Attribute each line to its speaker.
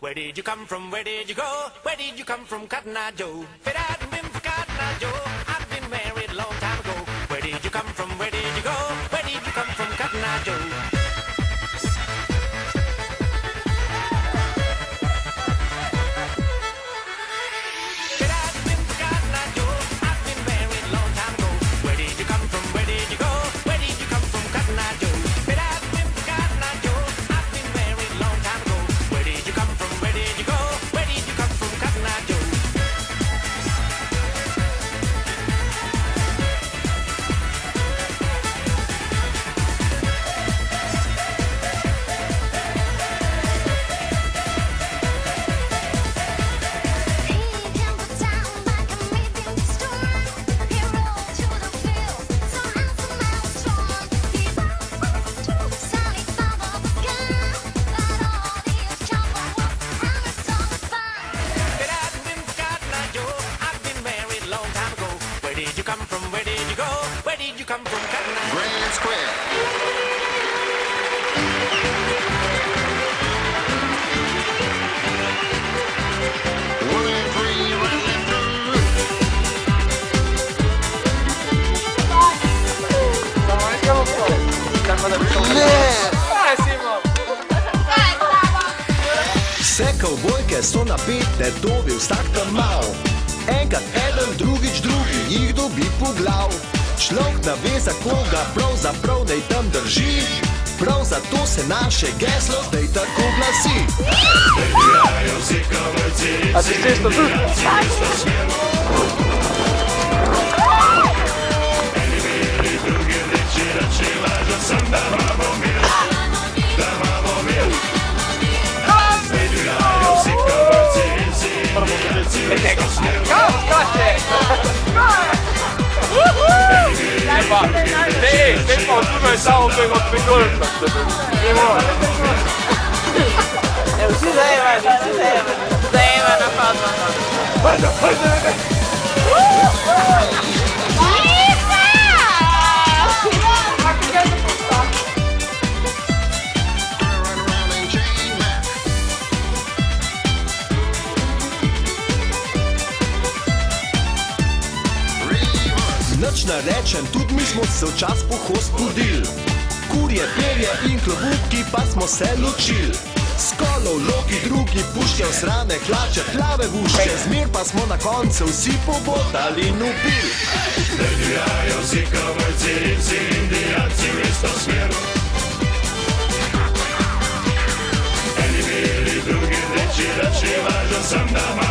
Speaker 1: Where did you come from? Where did you go? Where did you come from, Cotton Eye Joe? If it hadn't been for Cotton Eye Joe, I'd been married a long time ago. Where did you come from? Where did you go? Where did you come from, Cotton Eye Joe?
Speaker 2: Grand Square.
Speaker 3: Vse kavbojke so napete, dobi vsak tam mal. Enkrat eden, drugič drugi, jih dobi po glav. Človek ne ve, za koga pravzaprav naj tam drži. Prav zato se naše geslo zdaj tako glasi.
Speaker 4: A ti cesto tudi? Zdaj pa odzumaj samo tega od Pekolca.
Speaker 5: Vsi zajema na padma.
Speaker 3: Nič ne rečem, tudi mi smo se včas po host budil. Kurje, perje in klobuki pa smo se ločil. Skolov, loki, drugi, puške, osrane, hlače, plave vušče. Zmer pa smo na koncu vsi pobotali in upili.
Speaker 6: Zdaj divjajo vsi kavbojci in vsi indijanci v isto smer. Eni bili, drugi reči, da če važno sem doma.